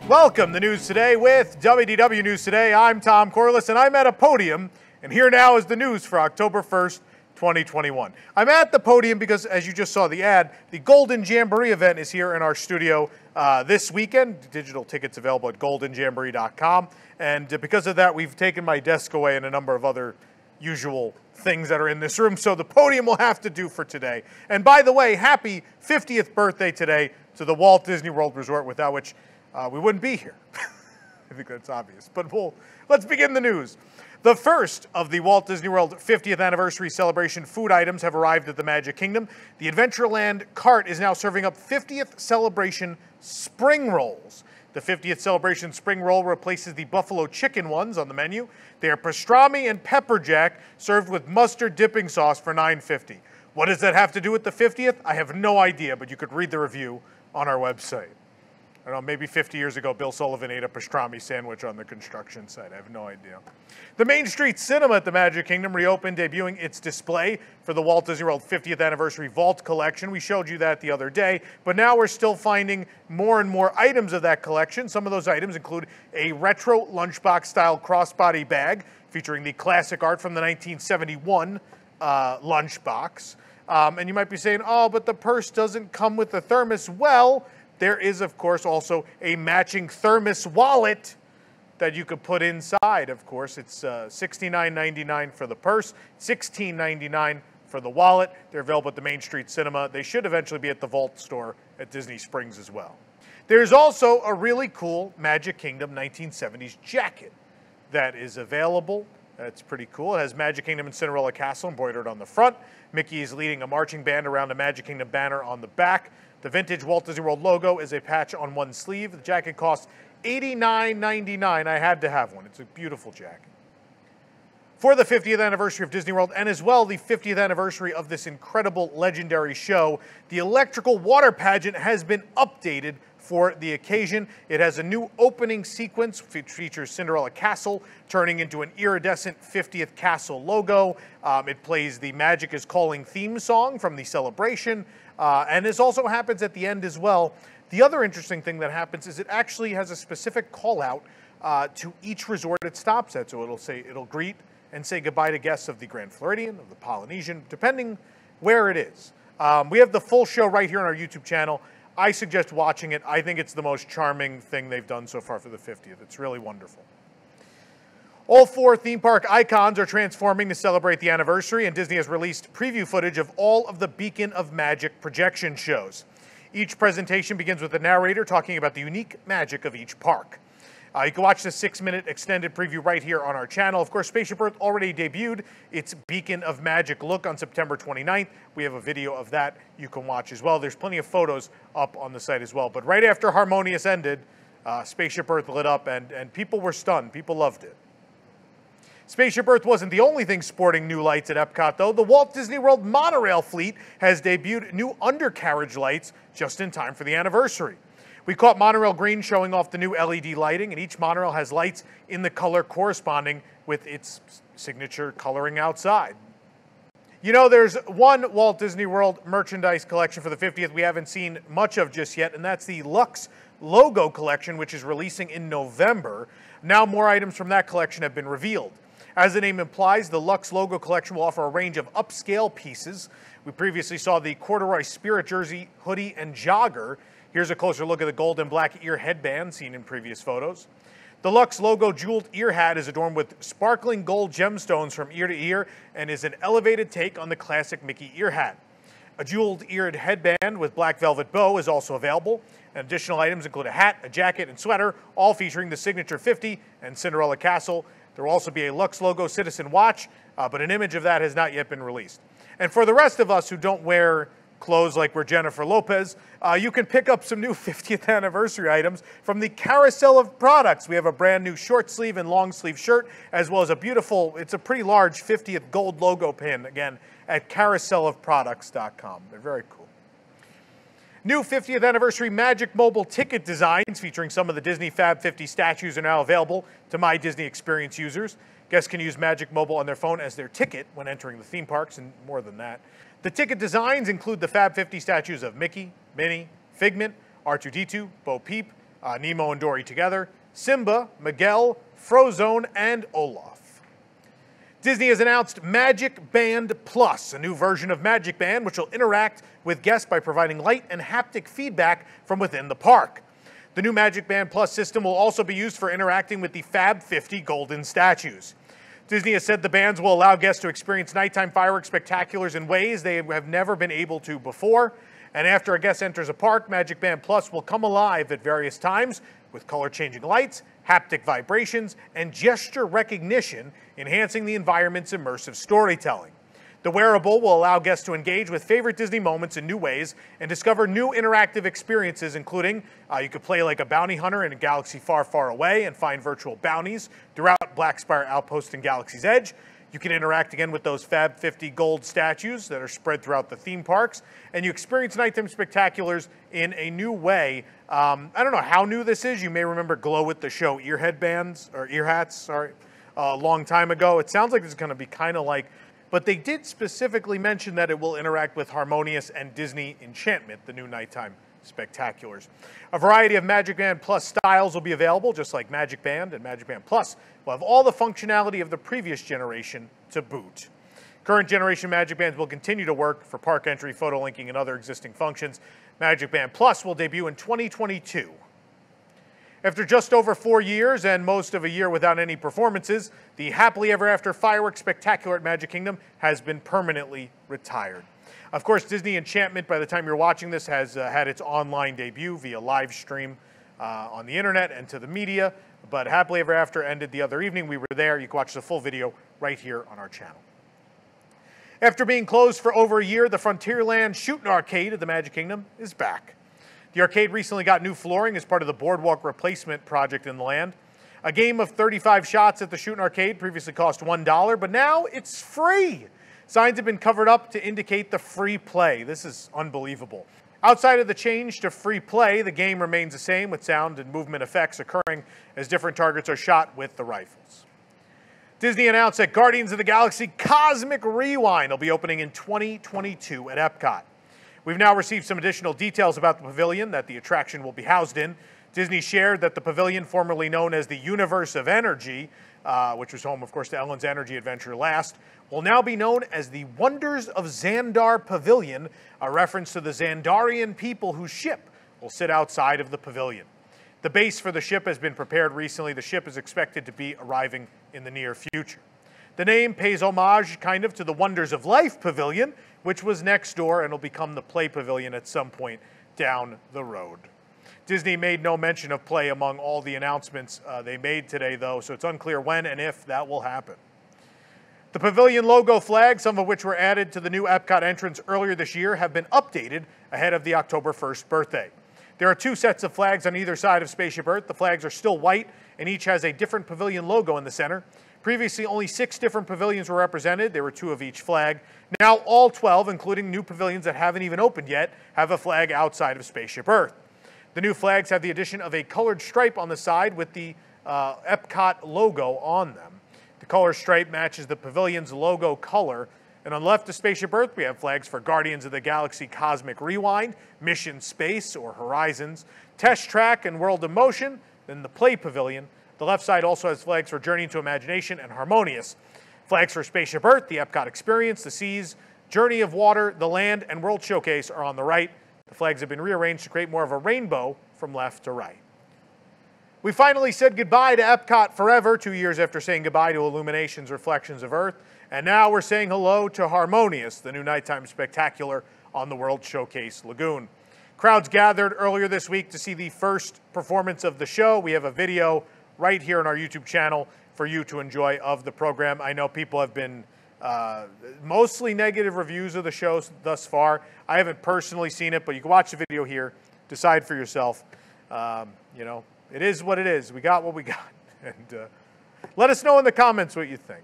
Welcome to News Today with WDW News Today. I'm Tom Corliss, and I'm at a podium, and here now is the news for October 1st, 2021. I'm at the podium because, as you just saw the ad, the Golden Jamboree event is here in our studio this weekend. Digital tickets available at goldenjamboree.com, and because of that, we've taken my desk away and a number of other usual things that are in this room, so the podium will have to do for today. And by the way, happy 50th birthday today to the Walt Disney World Resort, without which we wouldn't be here. I think that's obvious, but let's begin the news. The first of the Walt Disney World 50th anniversary celebration food items have arrived at the Magic Kingdom. The Adventureland cart is now serving up 50th celebration spring rolls. The 50th celebration spring roll replaces the buffalo chicken ones on the menu. They are pastrami and pepper jack served with mustard dipping sauce for $9.50. What does that have to do with the 50th? I have no idea, but you could read the review on our website. I don't know, maybe 50 years ago, Bill Sullivan ate a pastrami sandwich on the construction site. I have no idea. The Main Street Cinema at the Magic Kingdom reopened, debuting its display for the Walt Disney World 50th Anniversary Vault Collection. We showed you that the other day, but now we're still finding more and more items of that collection. Some of those items include a retro lunchbox-style crossbody bag featuring the classic art from the 1971 lunchbox. And you might be saying, oh, but the purse doesn't come with the thermos. Well, there is, of course, also a matching thermos wallet that you could put inside. Of course, it's $69.99 for the purse, $16.99 for the wallet. They're available at the Main Street Cinema. They should eventually be at the Vault store at Disney Springs as well. There's also a really cool Magic Kingdom 1970s jacket that is available. That's pretty cool. It has Magic Kingdom and Cinderella Castle embroidered on the front. Mickey is leading a marching band around the Magic Kingdom banner on the back. The vintage Walt Disney World logo is a patch on one sleeve. The jacket costs $89.99. I had to have one. It's a beautiful jacket. For the 50th anniversary of Disney World, and as well the 50th anniversary of this incredible legendary show, the electrical water pageant has been updated for the occasion. It has a new opening sequence, which features Cinderella Castle turning into an iridescent 50th Castle logo. It plays the Magic is Calling theme song from the celebration, and this also happens at the end as well. The other interesting thing that happens is it actually has a specific call out to each resort it stops at. So it'll greet and say goodbye to guests of the Grand Floridian, of the Polynesian, depending where it is. We have the full show right here on our YouTube channel. I suggest watching it. I think it's the most charming thing they've done so far for the 50th. It's really wonderful. All four theme park icons are transforming to celebrate the anniversary, and Disney has released preview footage of all of the Beacon of Magic projection shows. Each presentation begins with a narrator talking about the unique magic of each park. You can watch the 6-minute extended preview right here on our channel. Of course, Spaceship Earth already debuted its Beacon of Magic look on September 29th. We have a video of that you can watch as well. There's plenty of photos up on the site as well. But right after Harmonious ended, Spaceship Earth lit up, and people were stunned. People loved it. Spaceship Earth wasn't the only thing sporting new lights at Epcot, though. The Walt Disney World monorail fleet has debuted new undercarriage lights just in time for the anniversary. We caught Monorail Green showing off the new LED lighting, and each monorail has lights in the color corresponding with its signature coloring outside. You know, there's one Walt Disney World merchandise collection for the 50th we haven't seen much of just yet, and that's the Lux Logo Collection, which is releasing in November. Now more items from that collection have been revealed. As the name implies, the Lux Logo Collection will offer a range of upscale pieces. We previously saw the corduroy Spirit jersey, hoodie, and jogger. Here's a closer look at the gold and black ear headband seen in previous photos. The Lux Logo jeweled ear hat is adorned with sparkling gold gemstones from ear to ear and is an elevated take on the classic Mickey ear hat. A jeweled eared headband with black velvet bow is also available. And additional items include a hat, a jacket, and sweater, all featuring the Signature 50 and Cinderella Castle. There will also be a Lux Logo Citizen watch, but an image of that has not yet been released. And for the rest of us who don't wear clothes like we're Jennifer Lopez, you can pick up some new 50th anniversary items from the carousel of products. We have a brand new short sleeve and long sleeve shirt, as well as a beautiful, it's a pretty large 50th gold logo pin, again, at carouselofproducts.com. They're very cool. New 50th anniversary Magic Mobile ticket designs featuring some of the Disney Fab 50 statues are now available to My Disney Experience users. Guests can use Magic Mobile on their phone as their ticket when entering the theme parks, and more than that. The ticket designs include the Fab 50 statues of Mickey, Minnie, Figment, R2-D2, Bo Peep, Nemo and Dory together, Simba, Miguel, Frozone, and Olaf. Disney has announced MagicBand Plus, a new version of MagicBand which will interact with guests by providing light and haptic feedback from within the park. The new MagicBand Plus system will also be used for interacting with the Fab 50 golden statues. Disney has said the bands will allow guests to experience nighttime fireworks spectaculars in ways they have never been able to before. And after a guest enters a park, MagicBand Plus will come alive at various times with color-changing lights, haptic vibrations, and gesture recognition, enhancing the environment's immersive storytelling. The wearable will allow guests to engage with favorite Disney moments in new ways and discover new interactive experiences, including you could play like a bounty hunter in a galaxy far, far away and find virtual bounties throughout Black Spire Outpost and Galaxy's Edge. You can interact again with those Fab 50 gold statues that are spread throughout the theme parks, and you experience nighttime spectaculars in a new way. I don't know how new this is. You may remember Glow with the Show ear headbands, or ear hats, a long time ago. It sounds like it's going to be kind of like, but they did specifically mention that it will interact with Harmonious and Disney Enchantment, the new nighttime spectaculars. A variety of MagicBand Plus styles will be available, just like MagicBand, and MagicBand Plus will have all the functionality of the previous generation to boot. Current generation MagicBands will continue to work for park entry, photo linking, and other existing functions. MagicBand Plus will debut in 2022. After just over 4 years and most of a year without any performances, the Happily Ever After Fireworks Spectacular at Magic Kingdom has been permanently retired. Of course, Disney Enchantment, by the time you're watching this, has had its online debut via live stream on the internet and to the media, but Happily Ever After ended the other evening. We were there. You can watch the full video right here on our channel. After being closed for over a year, the Frontierland Shootin' Arcade at the Magic Kingdom is back. The arcade recently got new flooring as part of the boardwalk replacement project in the land. A game of 35 shots at the Shootin' Arcade previously cost $1, but now it's free. Signs have been covered up to indicate the free play. This is unbelievable. Outside of the change to free play, the game remains the same with sound and movement effects occurring as different targets are shot with the rifles. Disney announced that Guardians of the Galaxy Cosmic Rewind will be opening in 2022 at Epcot. We've now received some additional details about the pavilion that the attraction will be housed in. Disney shared that the pavilion, formerly known as the Universe of Energy, which was home, of course, to Ellen's Energy Adventure last, will now be known as the Wonders of Xandar Pavilion, a reference to the Xandarian people whose ship will sit outside of the pavilion. The base for the ship has been prepared recently. The ship is expected to be arriving in the near future. The name pays homage kind of to the Wonders of Life Pavilion, which was next door and will become the Play Pavilion at some point down the road. Disney made no mention of play among all the announcements they made today, though, so it's unclear when and if that will happen. The Pavilion logo flags, some of which were added to the new Epcot entrance earlier this year, have been updated ahead of the October 1st birthday. There are 2 sets of flags on either side of Spaceship Earth. The flags are still white, and each has a different Pavilion logo in the center. Previously, only 6 different pavilions were represented. There were 2 of each flag. Now, all 12, including new pavilions that haven't even opened yet, have a flag outside of Spaceship Earth. The new flags have the addition of a colored stripe on the side with the Epcot logo on them. The color stripe matches the pavilion's logo color. And on the left of Spaceship Earth, we have flags for Guardians of the Galaxy Cosmic Rewind, Mission Space or Horizons, Test Track, and World of Motion, then the Play Pavilion. The left side also has flags for Journey into Imagination and Harmonious. Flags for Spaceship Earth, the Epcot Experience, the Seas, Journey of Water, the Land, and World Showcase are on the right. The flags have been rearranged to create more of a rainbow from left to right. We finally said goodbye to Epcot forever, 2 years after saying goodbye to Illumination's Reflections of Earth. And now we're saying hello to Harmonious, the new nighttime spectacular on the World Showcase Lagoon. Crowds gathered earlier this week to see the first performance of the show. We have a video right here on our YouTube channel for you to enjoy of the program. I know people have been mostly negative reviews of the show thus far. I haven't personally seen it, but you can watch the video here, decide for yourself. You know, it is what it is. We got what we got. And let us know in the comments what you think.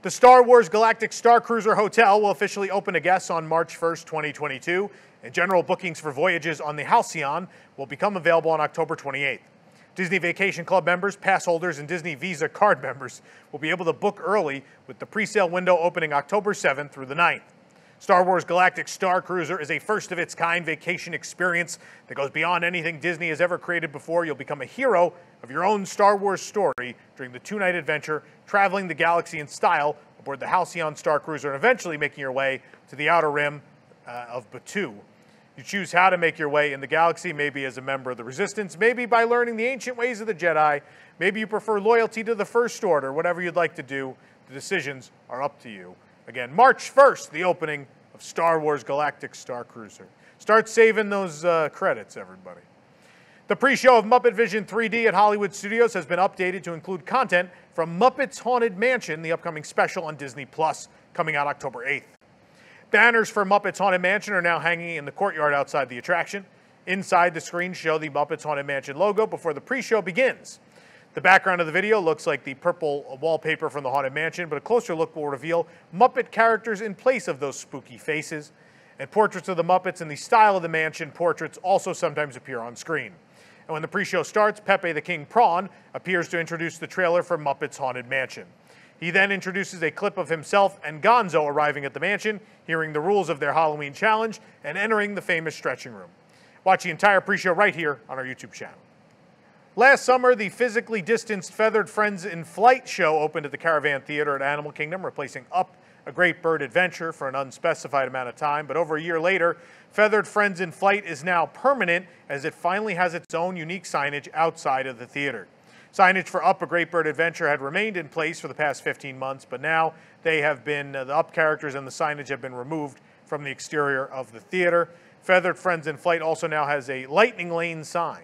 The Star Wars Galactic Starcruiser Hotel will officially open to guests on March 1st, 2022, and general bookings for voyages on the Halcyon will become available on October 28th. Disney Vacation Club members, pass holders, and Disney Visa card members will be able to book early, with the pre-sale window opening October 7th through the 9th. Star Wars Galactic Starcruiser is a first-of-its-kind vacation experience that goes beyond anything Disney has ever created before. You'll become a hero of your own Star Wars story during the two-night adventure, traveling the galaxy in style aboard the Halcyon Starcruiser and eventually making your way to the outer rim of Batuu. You choose how to make your way in the galaxy, maybe as a member of the Resistance, maybe by learning the ancient ways of the Jedi, maybe you prefer loyalty to the First Order. Whatever you'd like to do, the decisions are up to you. Again, March 1st, the opening of Star Wars Galactic Starcruiser. Start saving those credits, everybody. The pre-show of Muppet Vision 3D at Hollywood Studios has been updated to include content from Muppets Haunted Mansion, the upcoming special on Disney Plus, coming out October 8th. Banners for Muppets Haunted Mansion are now hanging in the courtyard outside the attraction. Inside, the screens show the Muppets Haunted Mansion logo before the pre-show begins. The background of the video looks like the purple wallpaper from the Haunted Mansion, but a closer look will reveal Muppet characters in place of those spooky faces. And portraits of the Muppets in the style of the mansion portraits also sometimes appear on screen. And when the pre-show starts, Pepe the King Prawn appears to introduce the trailer for Muppets Haunted Mansion. He then introduces a clip of himself and Gonzo arriving at the mansion, hearing the rules of their Halloween challenge, and entering the famous stretching room. Watch the entire pre-show right here on our YouTube channel. Last summer, the physically distanced Feathered Friends in Flight show opened at the Caravan Theater at Animal Kingdom, replacing Up, a Great Bird Adventure, for an unspecified amount of time. But over a year later, Feathered Friends in Flight is now permanent, as it finally has its own unique signage outside of the theater. Signage for Up, a Great Bird Adventure had remained in place for the past 15 months, but now they have been, the Up characters and the signage have been removed from the exterior of the theater. Feathered Friends in Flight also now has a Lightning Lane sign.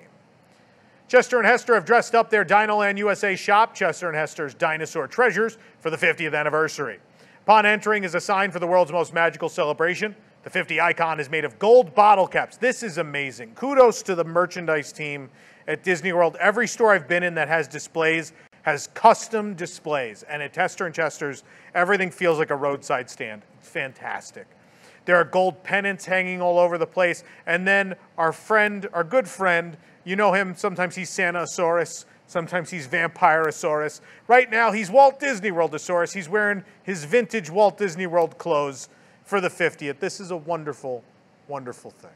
Chester and Hester have dressed up their Dinoland USA shop, Chester and Hester's Dinosaur Treasures, for the 50th anniversary. Upon entering is a sign for the world's most magical celebration. The 50 icon is made of gold bottle caps. This is amazing. Kudos to the merchandise team at Disney World. Every store I've been in that has displays has custom displays. And at Hester and Chester's, everything feels like a roadside stand. It's fantastic. There are gold pennants hanging all over the place. And then our good friend, you know him, sometimes he's Santasaurus, sometimes he's Vampirosaurus. Right now, he's Walt Disney Worldosaurus. He's wearing his vintage Walt Disney World clothes for the 50th. This is a wonderful, wonderful thing.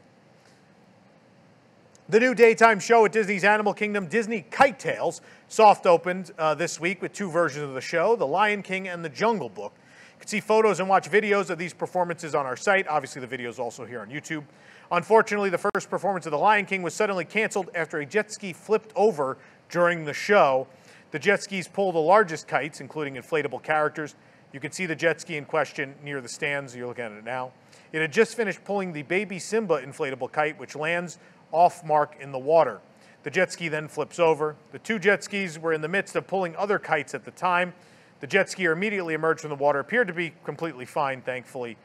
The new daytime show at Disney's Animal Kingdom, Disney Kite Tales, soft opened this week with two versions of the show, The Lion King and The Jungle Book. You can see photos and watch videos of these performances on our site. Obviously, the video is also here on YouTube. Unfortunately, the first performance of The Lion King was suddenly canceled after a jet ski flipped over during the show. The jet skis pull the largest kites, including inflatable characters. You can see the jet ski in question near the stands. You're looking at it now. It had just finished pulling the baby Simba inflatable kite, which lands off mark in the water. The jet ski then flips over. The two jet skis were in the midst of pulling other kites at the time. The jet skier immediately emerged from the water, appeared to be completely fine, thankfully.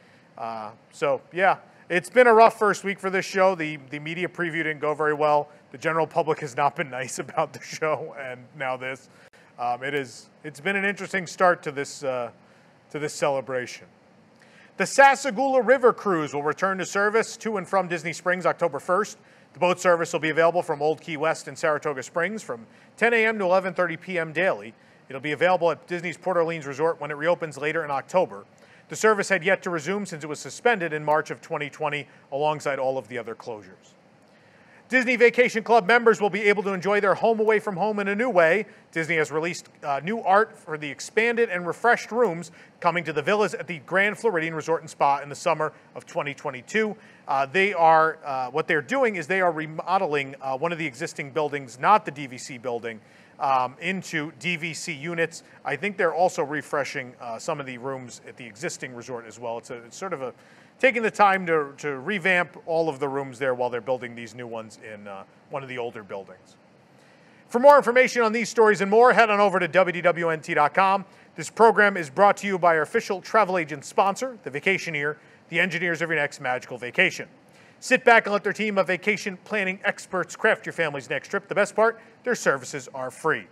So, yeah, it's been a rough first week for this show. The media preview didn't go very well. The general public has not been nice about the show, and now this. It's been an interesting start to this celebration. The Sassagoula River Cruise will return to service to and from Disney Springs October 1st. The boat service will be available from Old Key West and Saratoga Springs from 10 a.m. to 11:30 p.m. daily. It'll be available at Disney's Port Orleans Resort when it reopens later in October. The service had yet to resume since it was suspended in March of 2020 alongside all of the other closures. Disney Vacation Club members will be able to enjoy their home away from home in a new way. Disney has released new art for the expanded and refreshed rooms coming to the villas at the Grand Floridian Resort and Spa in the summer of 2022. What they're doing is they are remodeling one of the existing buildings, not the DVC building, into DVC units. I think they're also refreshing some of the rooms at the existing resort as well. It's sort of taking the time to revamp all of the rooms there while they're building these new ones in one of the older buildings. For more information on these stories and more, head on over to WDWNT.com. This program is brought to you by our official travel agent sponsor, the Vacationeer, the engineers of your next magical vacation. Sit back and let their team of vacation planning experts craft your family's next trip. The best part, their services are free.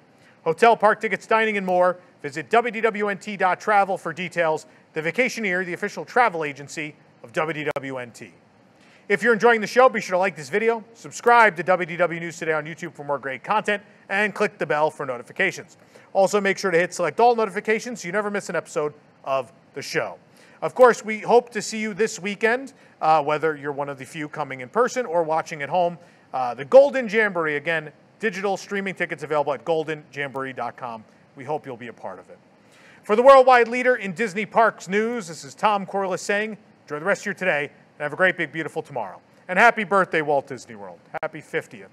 Hotel, park tickets, dining, and more. Visit WDWNT.travel for details. The Vacationeer, the official travel agency of WDWNT. If you're enjoying the show, be sure to like this video, subscribe to WDW News Today on YouTube for more great content, and click the bell for notifications. Also, make sure to hit select all notifications so you never miss an episode of the show. Of course, we hope to see you this weekend, whether you're one of the few coming in person or watching at home. The Golden Jamboree, again, digital streaming tickets available at goldenjamboree.com. We hope you'll be a part of it. For the worldwide leader in Disney Parks news, this is Tom Corliss saying, enjoy the rest of your today, and have a great, big, beautiful tomorrow. And happy birthday, Walt Disney World. Happy 50th.